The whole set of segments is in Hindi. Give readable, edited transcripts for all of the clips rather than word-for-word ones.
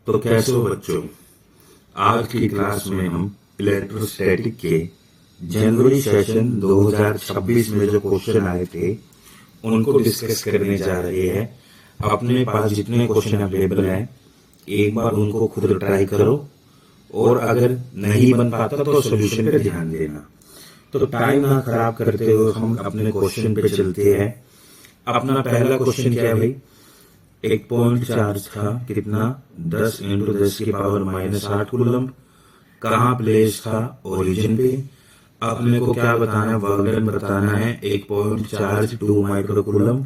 तो कैसे हो बच्चों। आज की क्लास में हम इलेक्ट्रोस्टैटिक के जनवरी सेशन 2026 में जो क्वेश्चन आए थे उनको डिस्कस करने जा रहे हैं। अपने पास जितने क्वेश्चन अवेलेबल हैं एक बार उनको खुद ट्राई करो और अगर नहीं बन पाता तो सॉल्यूशन पे ध्यान देना। तो टाइम ना खराब करते हुए हम अपने क्वेश्चन पे चलते हैं। अपना पहला क्वेश्चन क्या है भाई, एक पॉइंट चार्ज था कितना 10 × 10⁻⁻8 कूलम, कहाँ प्लेस था ओरिजिन पे। अपने को क्या बताना है, वर्क डन बताना है। एक पॉइंट चार्ज 2 माइक्रो कूलम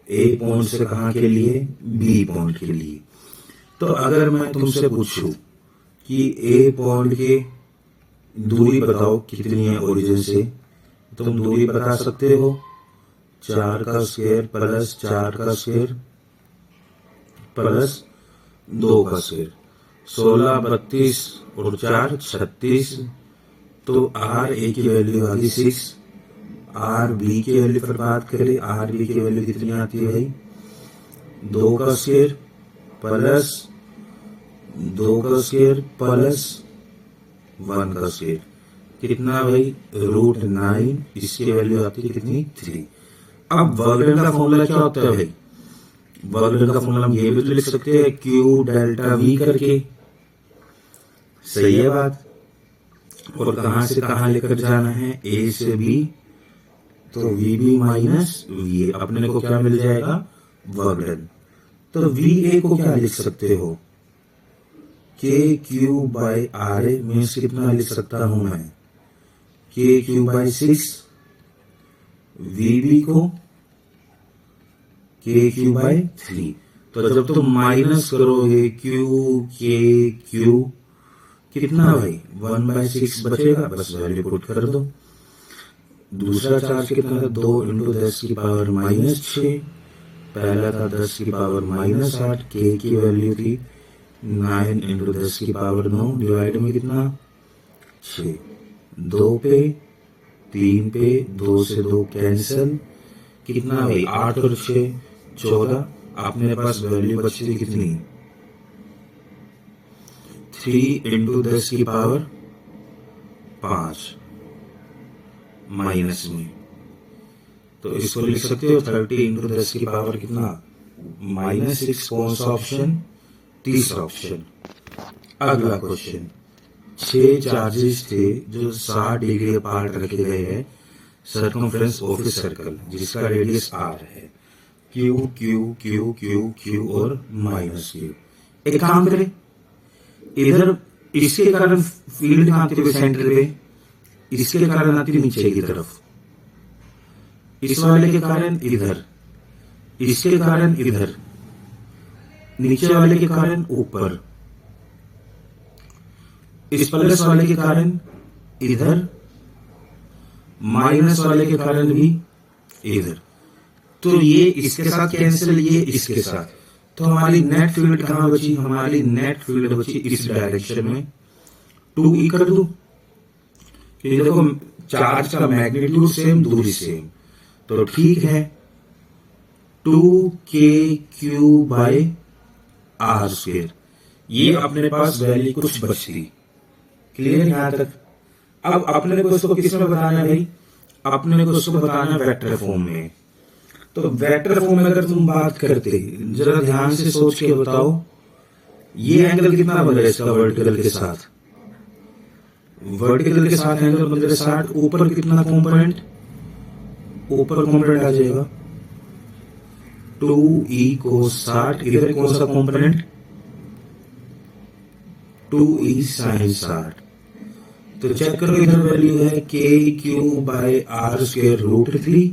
ए पॉइंट से कहाँ के लिए, बी पॉइंट के लिए। तो अगर मैं तुमसे पूछूं कि ए पॉइंट की दूरी बताओ कितनी है ओरिजिन से, तुम दूरी बता सकते हो 4 का स्क्वायर प्लस 4 का स्क्वायर प्लस 2 का स्क्वायर, 16, 32 और 4 36। तो आर ए की वैल्यू आ गई 6। आर बी की वैल्यू पर बात करें, आर बी की वैल्यू कितनी आती है भाई, 2 का स्क्वायर प्लस 2 का स्क्वायर प्लस 1 का स्क्वायर, कितना भाई √9। इसकी वैल्यू आती है कितनी 3। अब वर्क डन का फॉर्मूला क्या होता है भाई, वर्क डन का फॉर्मूला हम ये भी तो लिख सकते हैं Q डेल्टा V करके, सही है बात। और कहां से कहां लेकर जाना है, A से B, तो VB माइनस VA अपने को क्या मिल जाएगा, वर्क डन। तो VA को क्या लिख सकते हो, KQ/RA में कितना लिख सकता हूं मैं, KQ/6। VB को KQ/3। तो जब तुम माइनस करोगे Q कितना भाई 1/6 बचेगा, बस वैल्यू पुट कर दो। दूसरा चार्ज कितना था, 2 × 10⁻⁻6, पहला था 10⁻⁻8। K की वैल्यू थी 9 × 10⁻9 डिवाइड में कितना 6, 2 पे 3 पे 2 से 2 कैंसिल, कितना भाई 8 और 6 14। अपने पास वैल्यू बची थी कितनी 3 × 10⁻5 माइनस में। तो इसको लिख सकते हो 30 × 10 कितना -6। कौन सा ऑप्शन, तीसरा ऑप्शन। अगला क्वेश्चन, 6 चार्जेस थे जो 60 डिग्री अपार्ट रखे गए हैं सर्कमफ्रेंस ऑफ ए सर्कल जिसका रेडियस r है, Q Q Q Q Q और -Q। एक काम करें, इधर इसके कारण फील्ड कहां आती है सेंटर पे, इसके कारण आती है नीचे की तरफ, इस वाले के कारण इधर, इसके कारण इधर, नीचे वाले के कारण ऊपर, इस प्लस वाले के कारण इधर, माइनस वाले के कारण भी इधर। तो ये इसके साथ कैंसिल, ये इसके साथ। तो हमारी नेट फील्ड कहां बची, हमारी नेट फील्ड बची इस डायरेक्शन में 2E कर दूं, क्योंकि देखो चार्ज का मैग्नीट्यूड सेम दूरी सेम, तो ठीक है 2KQ/r²। ये अपने पास वैल्यू कुछ बचती, क्लियर यहां तक। अब अपने को इसको किस में बताना है भाई, अपने को इसको बताना है वेक्टर फॉर्म में। तो वेक्टर फॉर्म में अगर तुम बात करते, जरा ध्यान से सोच के बताओ ये एंगल कितना बन रहा है इसका वर्टिकल के साथ, वर्टिकल के साथ एंगल बन रहा है 60। ऊपर कितना कंपोनेंट, ऊपर कंपोनेंट आ जाएगा 2E cos 60। इधर कौन सा कंपोनेंट 2E sin 60। तो चेक करो इधर वैल्यू है KQ/r²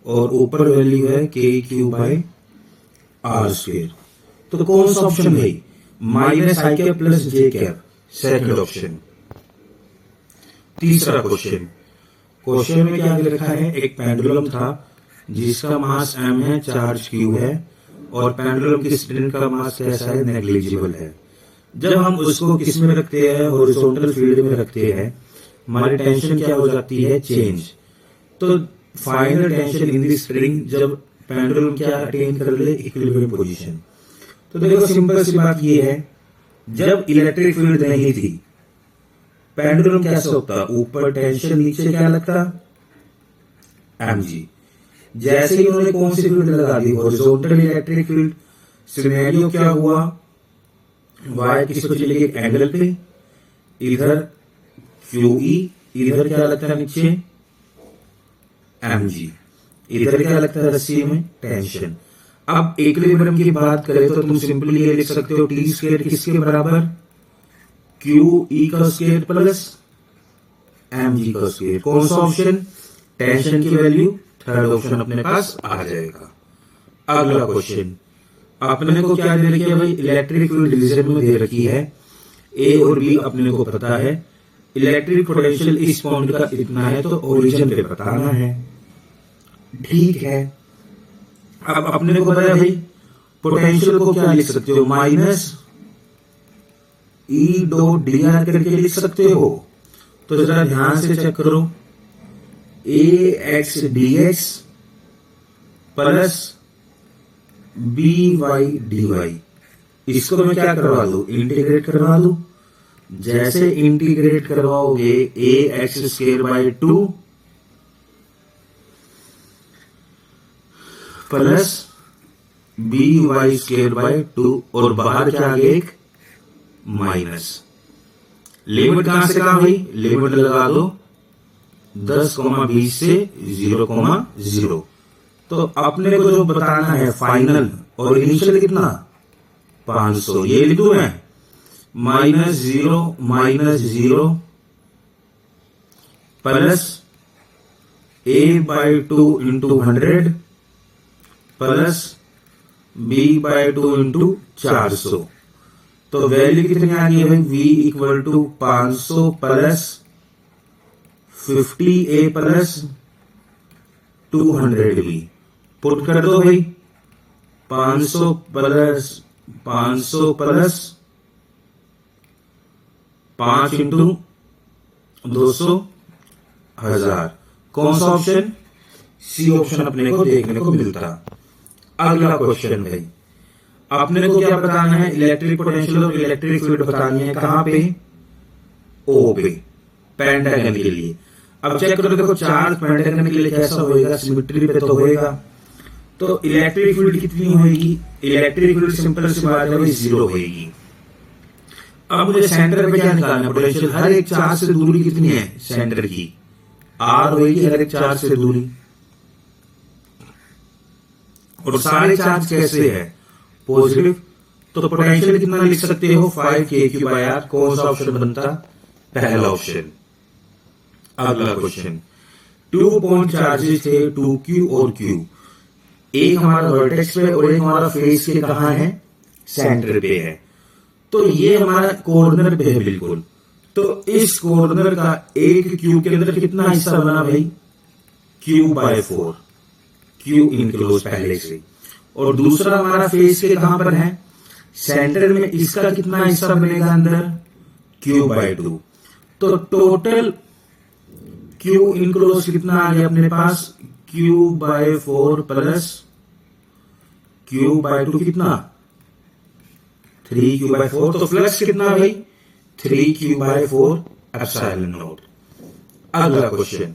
और ऊपर वैल्यू है KQ/r²। तो कौन सा ऑप्शन है, -i plus j, second option. तीसरा क्वेश्चन, क्वेश्चन में क्या लिखा है, एक पेंडुलम था जिसका मास m है, चार्ज q है और पेंडुलम की स्प्रिंग का मास कैसा है, नेग्लिजिबल है। जब हम उसको किस में रखते हैं, हॉरिजॉन्टल फील्ड में रखते हैं, हमारी टेंशन क्या हो जाती है, चेंज। तो final tension in the spring जब पेंडुलम क्या अटेन कर ले, इक्विलिब्रियम पोजीशन। तो देखो सिंपल सी बात ये है जब इलेक्ट्रिक फील्ड नहीं थी, पेंडुलम कैसे होता, ऊपर टेंशन नीचे क्या लगता, mg। जैसे ही उन्होंने कौन सी फील्ड लगा दी, हॉरिजॉन्टल इलेक्ट्रिक फील्ड, सिनेरियो क्या हुआ, वायर किसको चलेगी, एक एंगल पे, इधर QE, इधर क्या लगता है नीचे mg, इधर क्या लगता है रस्सी में, टेंशन। अब इक्विलिब्रियम की बात करें तो तुम सिंपली ये लिख सकते हो टी स्क्वायर किसके बराबर, QE का स्क्वायर प्लस mg का स्क्वायर। कौन सा ऑप्शन, टेंशन की वैल्यू थर्ड ऑप्शन अपने पास आ जाएगा। अगला क्वेश्चन, अपने को क्या दे रखी है भाई, इलेक्ट्रिक फील्ड डिवीजन में दे रखी है, ए और बी अपने को पता है, इलेक्ट्रिक पोटेंशियल इस पॉइंट का इतना है तो ओरिजिन पे बताना है। ठीक है, अब अपने को पता है भाई पोटेंशियल को क्या लिख सकते हो, minus E dot D R करके लिख सकते हो। तो जरा ध्यान से चेक करो, A X D X plus B Y D Y, इसको मैं क्या करवा दू, इंटीग्रेट करवा दू। जैसे इंटीग्रेट करवाओगे A X square by 2 plus B Y square by 2, और बाहर क्या आ गया एक माइनस। लिमिट कहां से कहां भाई, लिमिट लगा दो 10,20 से 0,0। तो अपने को जो बताना है फाइनल और इनिशियल कितना 500, ये लिख दूं मैं, -0 plus a/2 into 100 plus b/2 into 400। तो वैल्यू कितनी आ गई है भाई, v equal to 500 plus 50a plus 200b। Put कर दो भाई, 500 प्लस 5 इंटू 200 1000। कौन सा ऑप्शन, सी ऑप्शन अपने को देखने को मिलता। अगला क्वेश्चन भाई, अपने को क्या बताना है, इलेक्ट्रिक पोटेंशियल और इलेक्ट्रिक फील्ड बतानी है, कहां पे, ओ पे, पेंटागन के लिए। अब चेक करो, देखो चार्ज पेंटागन के लिए कैसा होएगा, सिमेट्री पे तो होएगा। तो इलेक्ट्रिक फील्ड कितनी होगी, इलेक्ट्रिक फील्ड सिंपल सी बात है भाई 0 होगी। अब मुझे सेंटर पे क्या निकालना है, पोटेंशियल हर एक चार्ज से दूरी कितनी है, सेंटर की r होगी हर एक चार्ज से दूरी, और सारे चार्ज कैसे है, पॉजिटिव। तो पोटेंशियल कितना लिख सकते हो, 5kq/r। कौन सा ऑप्शन बनता, पहला ऑप्शन। अगला क्वेश्चन, 2 पॉइंट चार्जेस थे 2q और q, एक हमारा वर्टेक्स पे और एक हमारा फेस के कहां है, सेंटर पे है। तो ये हमारा कॉर्नर पे है बिल्कुल। तो इस कॉर्नर का एक क्यूब के अंदर कितना हिस्सा बना भाई, q/4, क्यू इनक्लोज पहले से। और दूसरा हमारा फेस के कहां पर है, सेंटर में, इसका कितना हिस्सा बनेगा अंदर, q/2। तो टोटल क्यू इनक्लोज कितना आ गया अपने पास, q/4 प्लस q/2 कितना 3q/4। तो फ्लक्स कितना भाई 3q/4 एप्सिलॉन नॉट। अगला क्वेश्चन,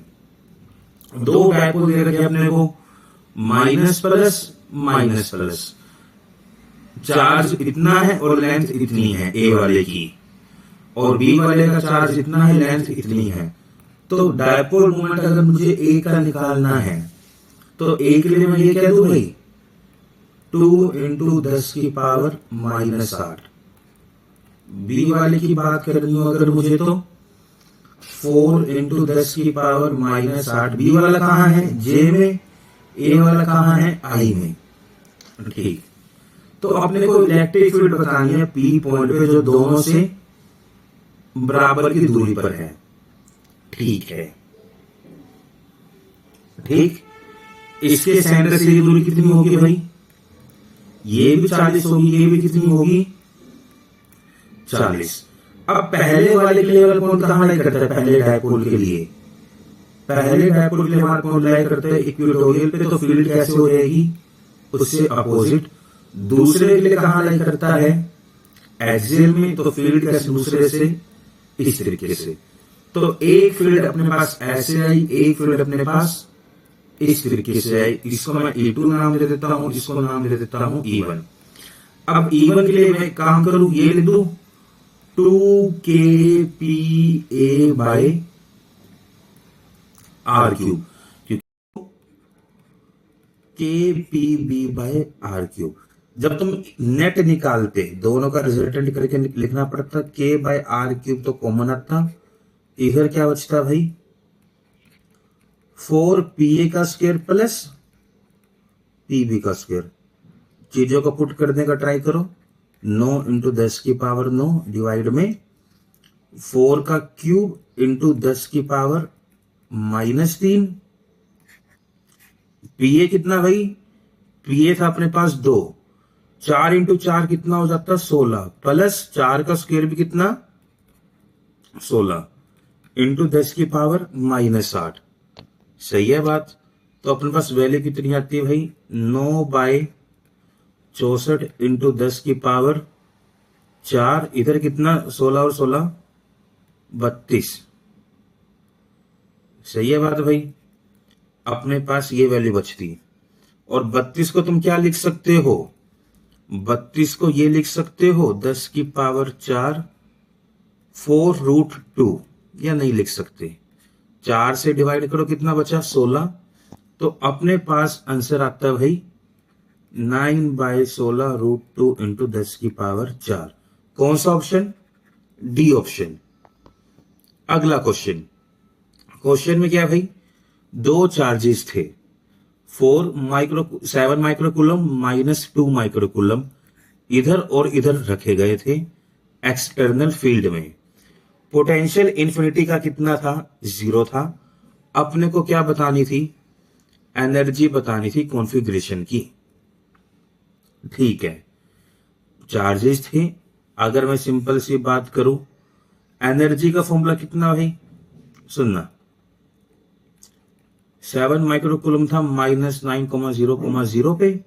दो डायपोल दे रखे अपने को, माइनस प्लस, चार्ज इतना है और लेंथ इतनी है ए वाले की, और बी वाले का चार्ज इतना है, लेंथ इतनी है। तो डायपोल मोमेंट अगर मुझे ए का निकालना है तो ए के लिए मैं ये कह दूं भाई 2 × 10⁻⁻8। बी वाले की बात करनी हो अगर मुझे तो 4 × 10⁻⁻8। बी वाला कहां है, जे में, ए वाला कहां है, आई में। ठीक, तो अपने को इलेक्ट्रिक फील्ड बतानी है पी पॉइंट पे जो दोनों से बराबर की दूरी पर है। ठीक है, ठीक, इसके सेंटर से ये दूरी कितनी होगी भाई, ये भी 40 होगी, ये भी कितनी होगी 40। अब पहले वाले के लिए वाला कौन कहां लाई करता है, पहले डायपोल के लिए, पहले डायपोल के लिए हमारा कौन लाई करता है, इक्वेटोरियल पे। तो फील्ड कैसे हो जाएगी, उससे अपोजिट। दूसरे के लिए कहां लाई करता है, एक्सियल में तो फील्ड कैसे दूसरे से इस तरीके से, तो एक फील्ड अपने पास ऐसे आई, एक फील्ड अपने पास इस तरीके से आई। इसको मैं E2 नाम दे देता हूं, इसको नाम दे देता हूं E1। अब E1 के लिए मैं एक काम करूं, ये लिख दू 2kPa by r cube, KPB by r cube. जब तुम नेट निकालते दोनों का रिजल्टेंट करके लिखना पड़ता, K बाय आर क्यूब तो कॉमन आता, इधर क्या बचता भाई 4PA का स्क्वायर प्लस PB का स्क्वायर। चीजों को पुट करने का ट्राई करो, 9 इंटू 10 की पावर 9 डिवाइड में 4 का क्यूब इंटू 10 की पावर -3। पीए कितना भाई, पीए था अपने पास 2, 4 इंटू 4 कितना हो जाता 16, प्लस 4 का स्क्वायर भी कितना 16 इंटू 10 की पावर -8। सही है बात। तो अपने पास वैल्यू कितनी आती है भाई 9/64 इंटू 10 की पावर 4, इधर कितना 16 और 16 32। सही है बात भाई, अपने पास ये वैल्यू बचती। और 32 को तुम क्या लिख सकते हो, 32 को ये लिख सकते हो 10 की पावर 4 4√2, या नहीं लिख सकते, 4 से डिवाइड करो कितना बचा 16। तो अपने पास आंसर आता है भाई 9/16√2 इंटू 10 की पावर 4। कौन सा ऑप्शन, डी ऑप्शन। अगला क्वेश्चन, क्वेश्चन में क्या है भाई, दो चार्जेस थे 7 माइक्रोकूलम -2 माइक्रोकूलम इधर और इधर रखे गए थे एक्सटर्नल फील्ड में। पोटेंशियल इन्फिनिटी का कितना था 0 था। अपने को क्या बतानी थी, एनर्जी बतानी थी कॉन्फ़िगरेशन की। ठीक है, चार्जेस थे। अगर मैं सिंपल सी बात करूं, एनर्जी का फॉर्मूला कितना भाई, सुनना 7 माइक्रोकूलम था -9,0,0 पे,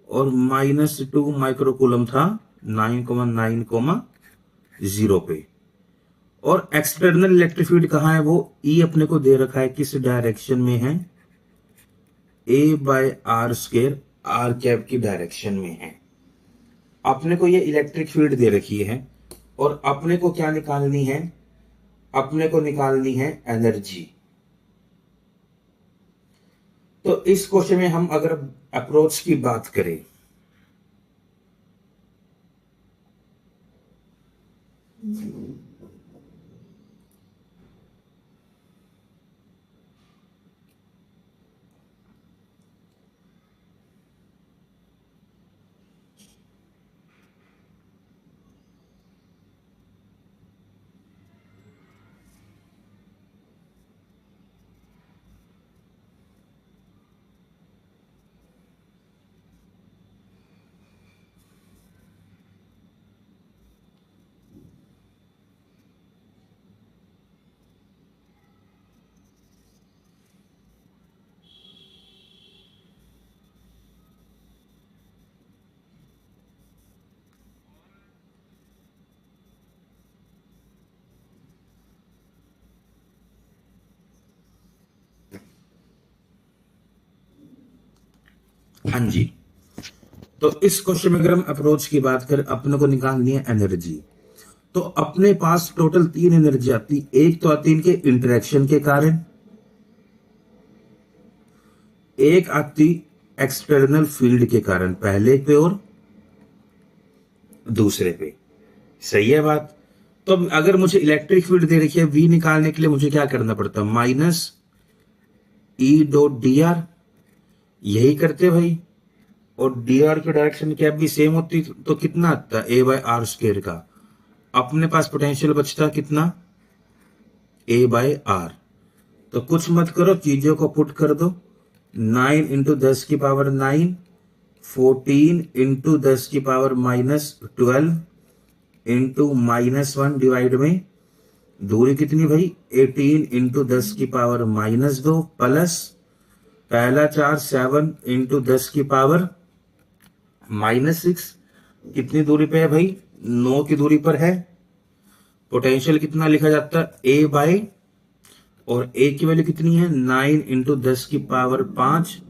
और -2 माइक्रोकूलम था 9,9,0 पे। और एक्सटर्नल इलेक्ट्रिक फील्ड कहां है, वो ई अपने को दे रखा है, किस डायरेक्शन में है, A/r², आर कैप की डायरेक्शन में है। अपने को ये इलेक्ट्रिक फील्ड दे रखी है, और अपने को क्या निकालनी है, अपने को निकालनी है एनर्जी। तो इस क्वेश्चन में हम अगर अप्रोच की बात करें, हाँ जी, तो इस क्वेश्चन में अगर हम अप्रोच की बात करें, अपने को निकालनी है एनर्जी। तो अपने पास टोटल 3 एनर्जी आती, एक तो आती इनके इंटरेक्शन के कारण, एक आती एक्सटर्नल फील्ड के कारण, पहले पे और दूसरे पे। सही है बात। तो अगर मुझे इलेक्ट्रिक फील्ड दे रखी है, V निकालने के लिए मुझे क्या करना पड़ता, -E.dr, यही करते भाई। और dr की डायरेक्शन क्या भी सेम होती, तो कितना आता A/r² का। अपने पास पोटेंशियल बचता कितना, A/r। तो कुछ मत करो, चीजों को पुट कर दो, 9 इंटू 10 की पावर 9, 14 इंटू 10 की पावर -12 इंटू -1 डिवाइड में दूरी कितनी भाई 18 इंटू 10 की पावर -2 प्लस पहला 4 7 इंटू 10 की पावर -6। कितनी दूरी पे है भाई 9 की दूरी पर है। पोटेंशियल कितना लिखा जाता है, ए बाई, और ए की वैल्यू कितनी है 9 इंटू 10 की पावर 5,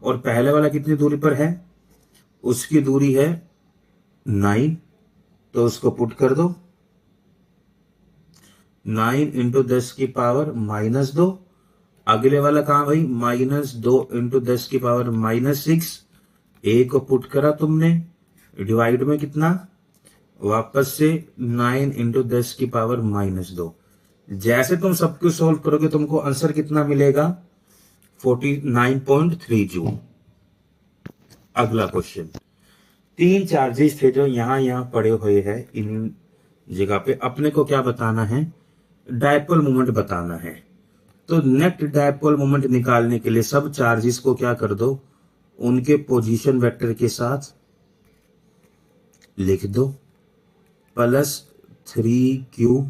और पहले वाला कितनी दूरी पर है, उसकी दूरी है 9, तो उसको पुट कर दो। 9 इंटू 10 की पावर -2, अगले वाला कहां भाई, -2 इंटू 10 की पावर -6, ए को पुट करा तुमने, डिवाइड में कितना, वापस से 9 इंटू 10 की पावर -2। जैसे तुम सब कुछ सोल्व करोगे तुमको आंसर कितना मिलेगा, 49.3 जूल। अगला क्वेश्चन, 3 चार्जेस थे जो यहां पड़े हुए हैं, इन जगह पे अपने को क्या बताना है, डायपोल मोमेंट बताना है। तो नेट डायपोल मोमेंट निकालने के लिए सब चार्जेस को क्या कर दो, उनके पोजीशन वेक्टर के साथ लिख दो, +3q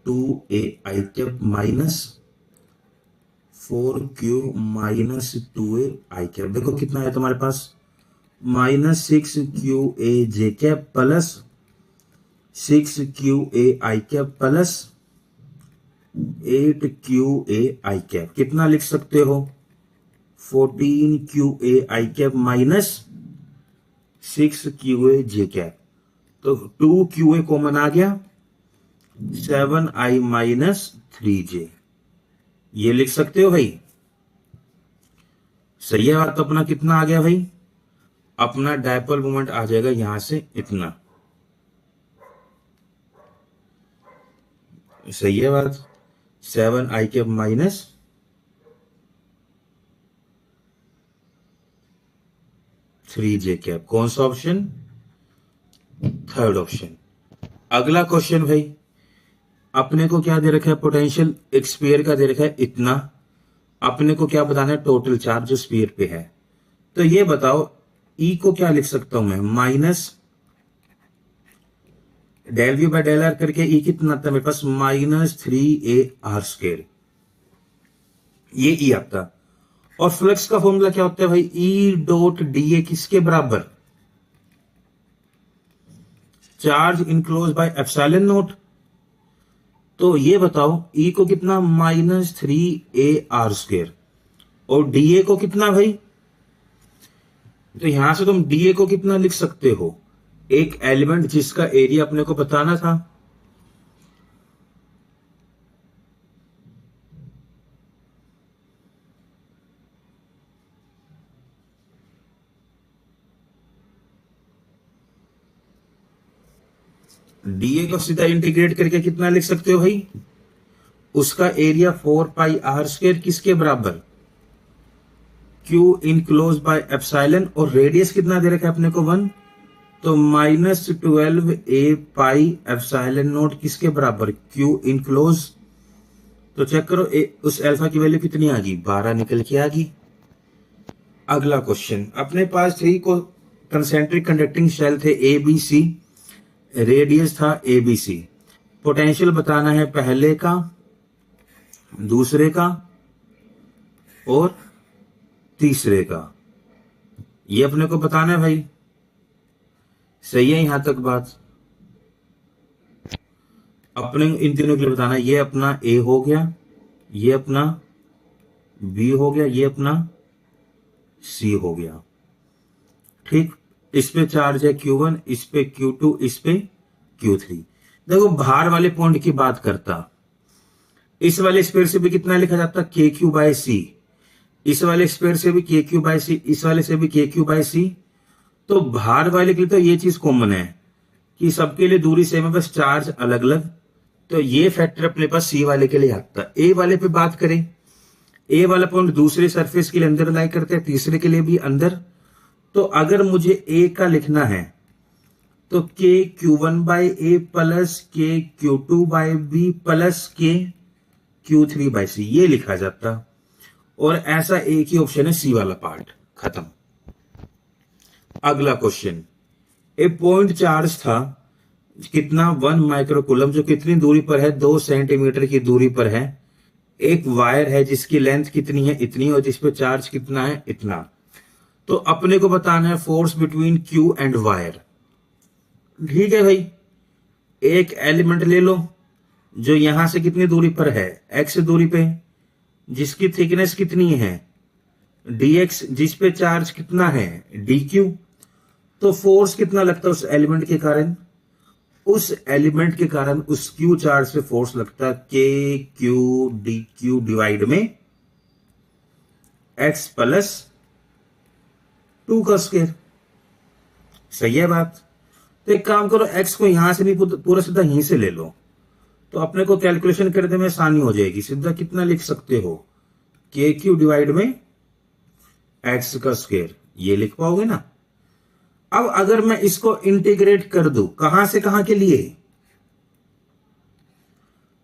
2ai cap minus 4q minus 2ai cap. देखो कितना है तुम्हारे पास, -6qa cap plus 6qa cap plus 8qa cap. कितना लिख सकते हो, 14qa cap minus 6qa cap. तो 2qa कॉमन आ गया, 7i माइनस 3j, ये लिख सकते हो भाई। सही है बात। तो अपना कितना आ गया भाई, अपना डायपोल मोमेंट आ जाएगा यहां से इतना। सही है बात, 7i cap minus 3j cap. कौन सा ऑप्शन, थर्ड ऑप्शन। अगला क्वेश्चन भाई, अपने को क्या दे रखा है, पोटेंशियल एक स्फीयर का दे रखा है इतना, अपने को क्या बताना है, टोटल चार्ज जो स्फीयर पे है। तो ये बताओ ई को क्या लिख सकता हूं मैं, minus del V by del r करके, ई कितना था मेरे पास, -3ar², ये ई आपका। और फ्लक्स का फॉर्मूला क्या होता है भाई, ई डॉट डी ए किसके बराबर, charge enclose by epsilon not. तो ये बताओ ई को कितना, -3ar², और डीए को कितना भाई, तो यहां से तुम डीए को कितना लिख सकते हो, एक एलिमेंट जिसका एरिया अपने को बताना था, डीए को सीधा इंटीग्रेट करके कितना लिख सकते हो भाई, उसका एरिया 4πr², किसके बराबर, Q इनक्लोज बाय एप्सिलॉन, और रेडियस कितना दे रखा है अपने को 1, तो -12a पाई एप्सिलॉन नॉट किसके बराबर, Q इनक्लोज। तो चेक करो उस अल्फा की वैल्यू कितनी आ गई, 12 निकल के आ गई। अगला क्वेश्चन, अपने पास 3 को कंसेंट्रिक कंडक्टिंग शेल थे ए बी सी, रेडियस था एबीसी। पोटेंशियल बताना है पहले का, दूसरे का और तीसरे का, ये अपने को बताना है भाई। सही है यहां तक बात, अपने इन तीनों के लिए बताना है। ये अपना ए हो गया, ये अपना बी हो गया, ये अपना सी हो गया, ठीक। इस पे चार्ज है Q1, इस पे Q2, इस पे Q3। देखो बाहर वाले पॉइंट की बात करता, इस वाले स्पेयर से भी कितना लिखा जाता, KQ/C, इस वाले स्पेयर से भी KQ/C, इस वाले से भी KQ/C। तो बाहर वाले के लिए तो ये चीज कॉमन है कि सबके लिए दूरी सेम है, बस चार्ज अलग अलग। तो ये फैक्टर अपने पास सी वाले के लिए आता है। ए वाले पे बात करें, ए वाला पॉइंट दूसरे सरफेस के लिए अंदर लाई करते हैं, तीसरे के लिए भी अंदर। तो अगर मुझे ए का लिखना है तो KQ1/A plus KQ2/B plus KQ3/C ये लिखा जाता, और ऐसा एक ही ऑप्शन है सी वाला पार्ट, खत्म। अगला क्वेश्चन, एक पॉइंट चार्ज था कितना, 1 माइक्रोकूलम, जो कितनी दूरी पर है, 2 सेंटीमीटर की दूरी पर है। एक वायर है जिसकी लेंथ कितनी है, इतनी, और जिसपे चार्ज कितना है, इतना। तो अपने को बताना है force between Q and wire. ठीक है भाई, एक एलिमेंट ले लो जो यहां से कितनी दूरी पर है, x दूरी पे, जिसकी थिकनेस कितनी है dx, जिस पे चार्ज कितना है dq। तो फोर्स कितना लगता है उस एलिमेंट के कारण, उस एलिमेंट के कारण उस q चार्ज पे फोर्स लगता है k q dq डिवाइड में x प्लस 2 का स्क्वायर। सही है बात। तो एक काम करो, x को यहां से नहीं पूरा सीधा यहीं से ले लो, तो अपने को कैलकुलेशन करने में आसानी हो जाएगी। सीधा कितना लिख सकते हो, के क्यू डिवाइड में एक्स का स्क्वायर, ये लिख पाओगे ना। अब अगर मैं इसको इंटीग्रेट कर दूं, कहां से कहां के लिए,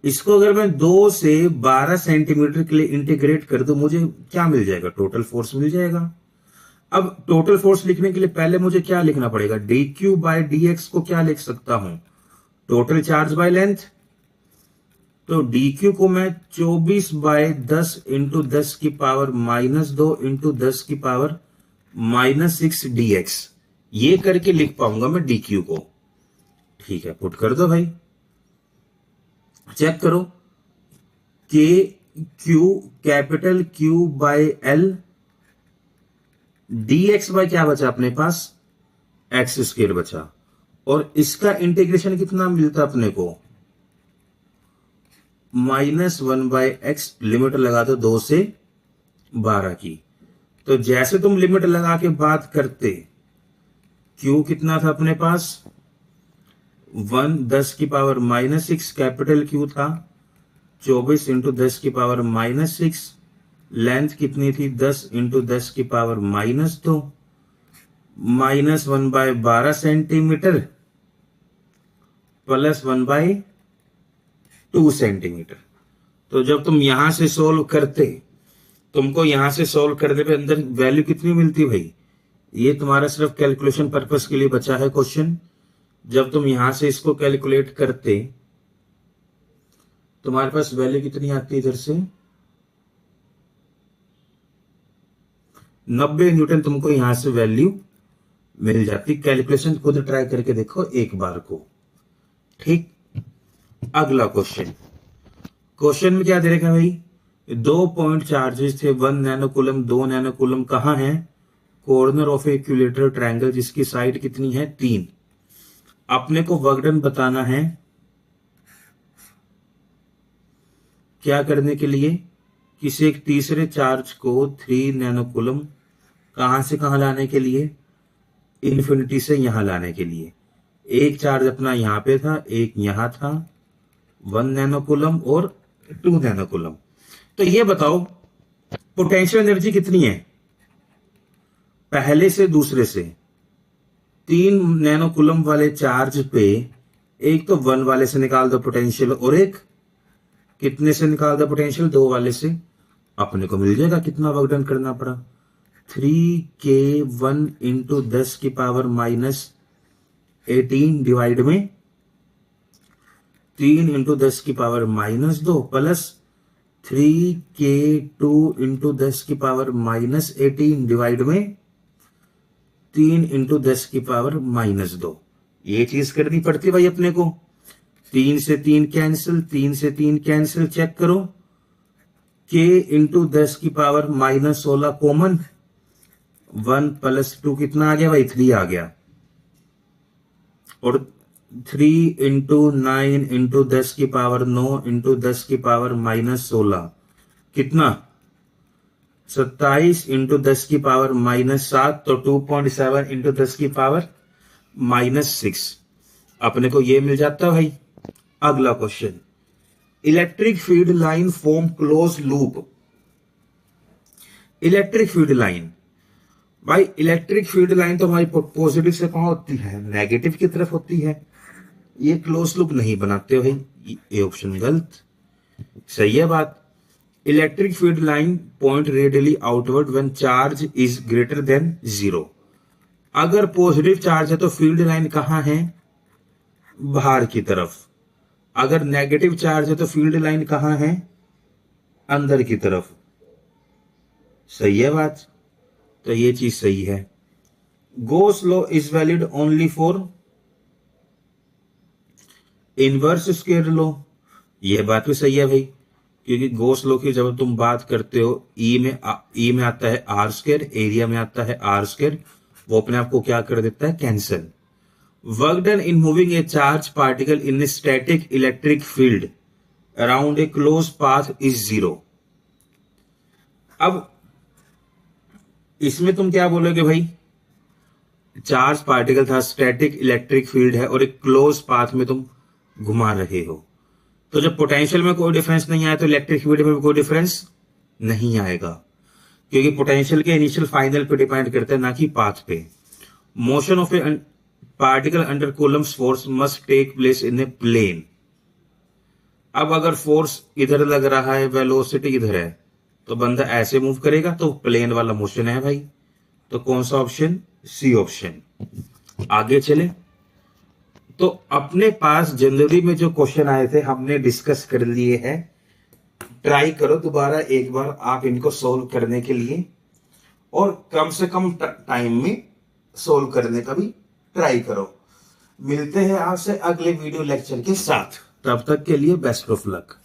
इसको अगर मैं 2 से 12 सेंटीमीटर के लिए इंटीग्रेट कर दूं, मुझे क्या मिल जाएगा, टोटल फोर्स मिल जाएगा। अब टोटल फोर्स लिखने के लिए पहले मुझे क्या लिखना पड़ेगा, D Q by D X को क्या लिख सकता हूं, टोटल चार्ज बाय लेंथ। तो dq को मैं 24/10 इंटू 10 की पावर -2 इंटू 10 की पावर -6 dx, ये करके लिख पाऊंगा मैं dq को। ठीक है, पुट कर दो भाई, चेक करो, K Q capital Q by L, dx by क्या बचा अपने पास, एक्स स्क्वायर बचा, और इसका इंटीग्रेशन कितना मिलता अपने को, -1/x, लिमिट लगा दो 2 से 12 की। तो जैसे तुम लिमिट लगा के बात करते, q कितना था अपने पास 1 10 की पावर -6, कैपिटल Q था 24 इंटू 10 की पावर -6, लेंथ कितनी थी 10 इंटू 10 की पावर -2, -1/12 सेंटीमीटर प्लस 1/2 सेंटीमीटर। तो जब तुम यहां से सोल्व करते, तुमको यहां से सोल्व करने पे अंदर वैल्यू कितनी मिलती भाई, ये तुम्हारा सिर्फ कैलकुलेशन पर्पस के लिए बचा है क्वेश्चन। जब तुम यहां से इसको कैलकुलेट करते, तुम्हारे पास वैल्यू कितनी आती है इधर से, 90 न्यूटन तुमको यहां से वैल्यू मिल जाती। कैलकुलेशन खुद ट्राई करके देखो एक बार को। ठीक, अगला क्वेश्चन, क्वेश्चन में क्या दे रखा है भाई, 2 पॉइंट चार्जेस थे, 1 नैनोकूलम 2 नैनोकूलम, कहां है, कॉर्नर ऑफ इक्विलेटरल ट्रायंगल, जिसकी साइड कितनी है 3। अपने को वर्क डन बताना है, क्या करने के लिए, किसी एक तीसरे चार्ज को 3 नैनोकूलम कहां से कहां लाने के लिए, इन्फिनिटी से यहां लाने के लिए। एक चार्ज अपना यहां पे था, एक यहां था, 1 नैनोकूलम और 2 नैनोकूलम। तो ये बताओ पोटेंशियल एनर्जी कितनी है पहले से दूसरे से, 3 नैनोकूलम वाले चार्ज पे एक तो 1 वाले से निकाल दो पोटेंशियल, और एक कितने से निकाल दो पोटेंशियल, 2 वाले से। अपने को मिल जाएगा कितना वर्क डन करना पड़ा, 3k1 इंटू 10 की पावर -18 डिवाइड में 3 इंटू 10 की पावर -2 प्लस 3k2 इंटू 10 की पावर -18 डिवाइड में 3 इंटू 10 की पावर -2। ये चीज करनी पड़ती भाई अपने को। 3 से 3 कैंसिल, 3 से 3 कैंसिल, चेक करो, k इंटू 10 की पावर -16 कॉमन, 1 प्लस 2 कितना आ गया भाई, 3 आ गया, और 3 इंटू 9 इंटू 10 की पावर 9 इंटू 10 की पावर -16 कितना, 27 इंटू 10 की पावर -7, तो 2.7 इंटू 10 की पावर -6 अपने को ये मिल जाता है भाई। अगला question, electric field line form close loop. Electric field line, भाई इलेक्ट्रिक फील्ड लाइन तो हमारी पॉजिटिव से कहां होती है, नेगेटिव की तरफ होती है। ये क्लोज लूप नहीं बनाते भाई, ये ऑप्शन गलत। सही है बात, electric field line point radially outward when charge is greater than 0। अगर पॉजिटिव चार्ज है तो फील्ड लाइन कहां है, बाहर की तरफ। अगर नेगेटिव चार्ज है तो फील्ड लाइन कहां है, अंदर की तरफ। सही है बात, तो ये चीज सही है। Gauss law is valid only for inverse square law, यह बात भी सही है भाई, क्योंकि गॉस लॉ की जब तुम बात करते हो ई में आता है आर स्क्वायर, एरिया में आता है आर स्क्वायर, वो अपने आप को क्या कर देता है, cancel. Work done in moving A charge particle in a static electric field around a close path is 0। अब इसमें तुम क्या बोलोगे भाई, चार्ज पार्टिकल था, स्टैटिक इलेक्ट्रिक फील्ड है और एक क्लोज पाथ में तुम घुमा रहे हो, तो जब पोटेंशियल में कोई डिफरेंस नहीं आया तो इलेक्ट्रिक फील्ड में भी कोई डिफरेंस नहीं आएगा, क्योंकि पोटेंशियल के इनिशियल फाइनल पे डिपेंड करता है, ना कि पाथ पे। Motion of a particle under Coulomb's force must take place in a plane. अब अगर फोर्स इधर लग रहा है, वेलोसिटी इधर है, तो बंदा ऐसे मूव करेगा, तो प्लेन वाला मोशन है भाई। तो कौन सा ऑप्शन, सी ऑप्शन। आगे चले तो अपने पास जनवरी में जो क्वेश्चन आए थे हमने डिस्कस कर लिए हैं। ट्राई करो दोबारा एक बार आप इनको सोल्व करने के लिए, और कम से कम टाइम में सोल्व करने का भी ट्राई करो। मिलते हैं आपसे अगले वीडियो लेक्चर के साथ, तब तक के लिए बेस्ट ऑफ लक।